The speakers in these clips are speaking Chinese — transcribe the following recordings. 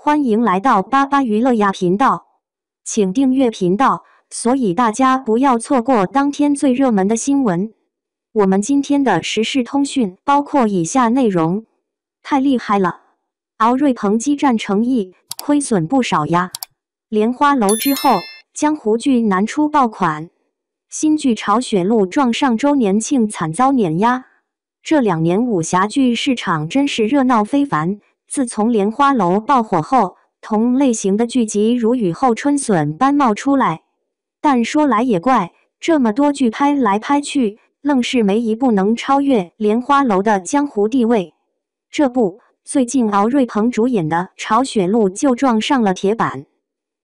欢迎来到巴巴娱乐呀频道，请订阅频道，所以大家不要错过当天最热门的新闻。我们今天的时事通讯包括以下内容：太厉害了，敖瑞鹏激战诚意，亏损不少呀。莲花楼之后，江湖剧难出爆款，新剧《朝雪路》撞上周年庆，惨遭碾压。这2年武侠剧市场真是热闹非凡。自从莲花楼爆火后，同类型的剧集如雨后春笋般冒出来。但说来也怪，这么多剧拍来拍去，愣是没一部能超越莲花楼的江湖地位。这部最近敖瑞鹏主演的《朝雪路》就撞上了铁板。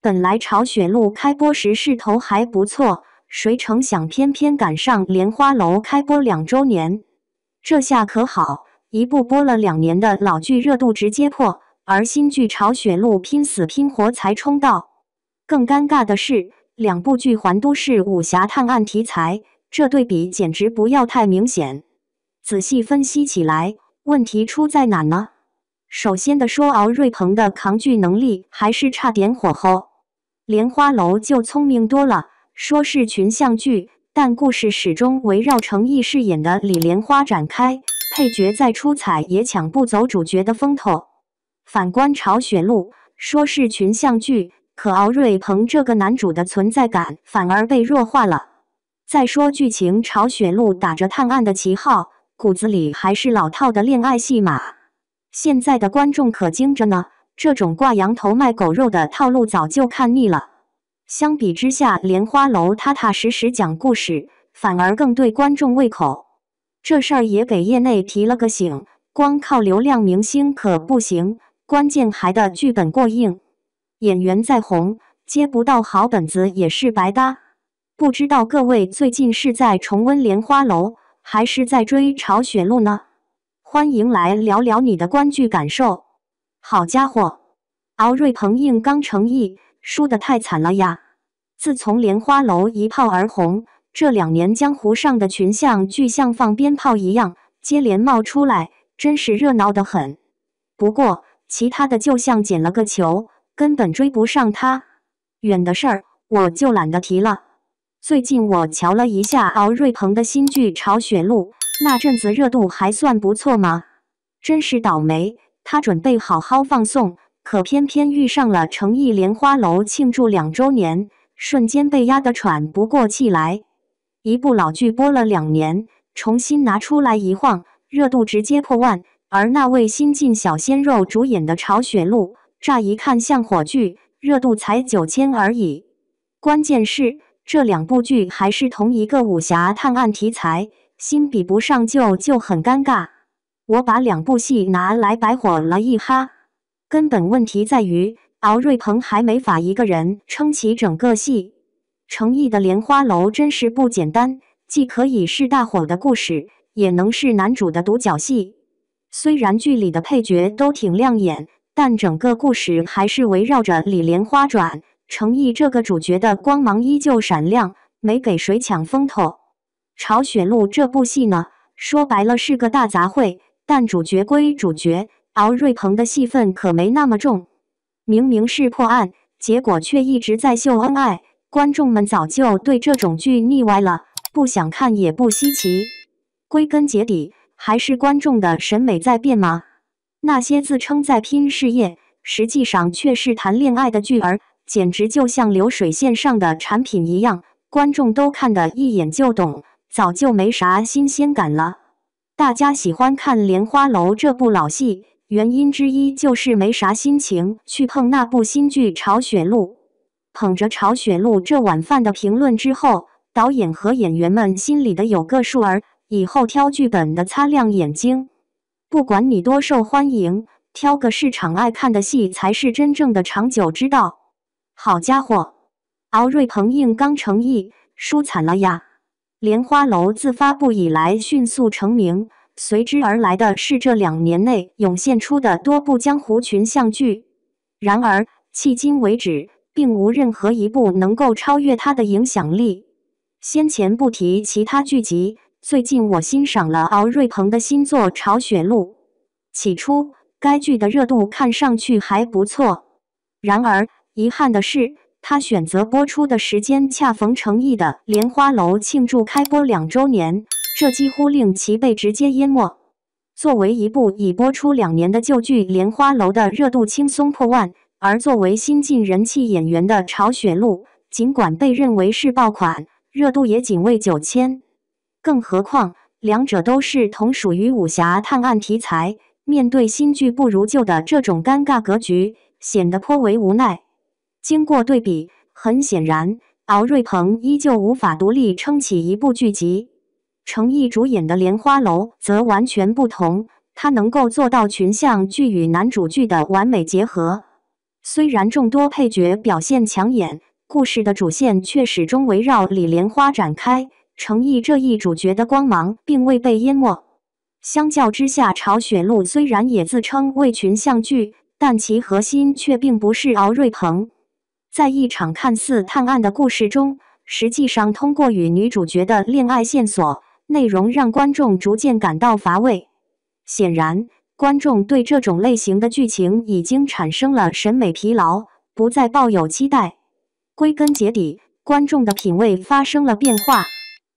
本来《朝雪路》开播时势头还不错，谁成想偏偏赶上莲花楼开播2周年，这下可好。一部播了2年的老剧热度直接破，而新剧《朝雪路》拼死拼活才冲到。更尴尬的是，2部剧还都是武侠探案题材，这对比简直不要太明显。仔细分析起来，问题出在哪呢？首先的说，敖瑞鹏的扛剧能力还是差点火候。莲花楼就聪明多了，说是群像剧，但故事始终围绕程毅饰演的李莲花展开。配角再出彩也抢不走主角的风头。反观朝雪路，说是群像剧，可敖瑞鹏这个男主的存在感反而被弱化了。再说剧情，朝雪路打着探案的旗号，骨子里还是老套的恋爱戏码。现在的观众可精着呢，这种挂羊头卖狗肉的套路早就看腻了。相比之下，莲花楼踏踏实实讲故事，反而更对观众胃口。这事儿也给业内提了个醒，光靠流量明星可不行，关键还得剧本过硬。演员再红，接不到好本子也是白搭。不知道各位最近是在重温莲花楼，还是在追朝雪路呢？欢迎来聊聊你的观剧感受。好家伙，敖瑞鹏硬刚诚意，输得太惨了呀！自从莲花楼一炮而红，这2年江湖上的群像剧像放鞭炮一样接连冒出来，真是热闹得很。不过其他的就像捡了个球，根本追不上他。远的事儿我就懒得提了。最近我瞧了一下敖瑞鹏的新剧《朝雪路》，那阵子热度还算不错嘛。真是倒霉，他准备好好放送，可偏偏遇上了诚毅莲花楼庆祝2周年，瞬间被压得喘不过气来。一部老剧播了2年，重新拿出来一晃，热度直接破万。而那位新晋小鲜肉主演的《朝雪路》，乍一看像火剧，热度才9000而已。关键是这2部剧还是同一个武侠探案题材，新比不上旧就很尴尬。我把2部戏拿来白火了一哈。根本问题在于敖瑞鹏还没法一个人撑起整个戏。诚毅的莲花楼真是不简单，既可以是大火的故事，也能是男主的独角戏。虽然剧里的配角都挺亮眼，但整个故事还是围绕着李莲花转，诚毅这个主角的光芒依旧闪亮，没给谁抢风头。朝雪路这部戏呢，说白了是个大杂烩，但主角归主角，敖瑞鹏的戏份可没那么重。明明是破案，结果却一直在秀恩爱。观众们早就对这种剧腻歪了，不想看也不稀奇。归根结底，还是观众的审美在变吗？那些自称在拼事业，实际上却是谈恋爱的剧儿，简直就像流水线上的产品一样，观众都看得一眼就懂，早就没啥新鲜感了。大家喜欢看《莲花楼》这部老戏，原因之一就是没啥心情去碰那部新剧《朝雪路》。捧着《朝雪路》这碗饭的评论之后，导演和演员们心里的有个数儿，以后挑剧本的擦亮眼睛。不管你多受欢迎，挑个市场爱看的戏才是真正的长久之道。好家伙，敖瑞鹏硬刚诚意，输惨了呀！莲花楼自发布以来迅速成名，随之而来的是这2年内涌现出的多部江湖群像剧。然而迄今为止，并无任何一部能够超越他的影响力。先前不提其他剧集，最近我欣赏了敖瑞鹏的新作《朝雪路》。起初，该剧的热度看上去还不错，然而，遗憾的是，他选择播出的时间恰逢成毅的《莲花楼》庆祝开播2周年，这几乎令其被直接淹没。作为一部已播出2年的旧剧《莲花楼》的热度轻松破万，而作为新晋人气演员的曹雪路，尽管被认为是爆款，热度也仅为9000。更何况，两者都是同属于武侠探案题材，面对新剧不如旧的这种尴尬格局，显得颇为无奈。经过对比，很显然，敖瑞鹏依旧无法独立撑起一部剧集。程毅主演的《莲花楼》则完全不同，他能够做到群像剧与男主剧的完美结合。虽然众多配角表现抢眼，故事的主线却始终围绕李莲花展开，程毅这一主角的光芒并未被淹没。相较之下，曹雪路虽然也自称为群像剧，但其核心却并不是敖瑞鹏。在一场看似探案的故事中，实际上通过与女主角的恋爱线索，内容让观众逐渐感到乏味。显然，观众对这种类型的剧情已经产生了审美疲劳，不再抱有期待。归根结底，观众的品味发生了变化。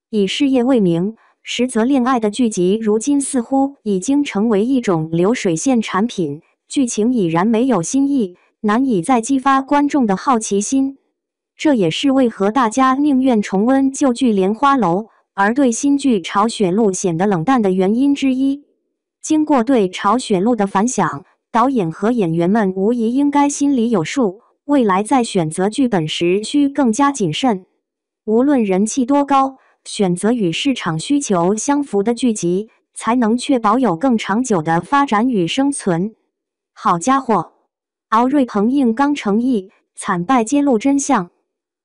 以事业为名，实则恋爱的剧集如今似乎已经成为一种流水线产品，剧情已然没有新意，难以再激发观众的好奇心。这也是为何大家宁愿重温旧剧《莲花楼》，而对新剧《曹雪路》显得冷淡的原因之一。经过对曹雪路的反响，导演和演员们无疑应该心里有数，未来在选择剧本时需更加谨慎。无论人气多高，选择与市场需求相符的剧集，才能确保有更长久的发展与生存。好家伙，敖瑞鹏硬刚程毅，惨败揭露真相。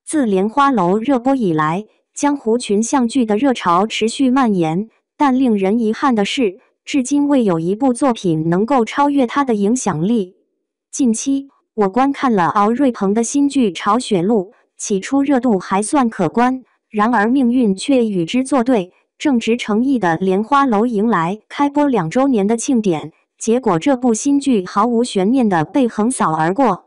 自《莲花楼》热播以来，江湖群像剧的热潮持续蔓延，但令人遗憾的是，至今未有一部作品能够超越它的影响力。近期，我观看了敖瑞鹏的新剧《曹雪路》，起初热度还算可观，然而命运却与之作对。正值程毅的《莲花楼》迎来开播2周年的庆典，结果这部新剧毫无悬念地被横扫而过。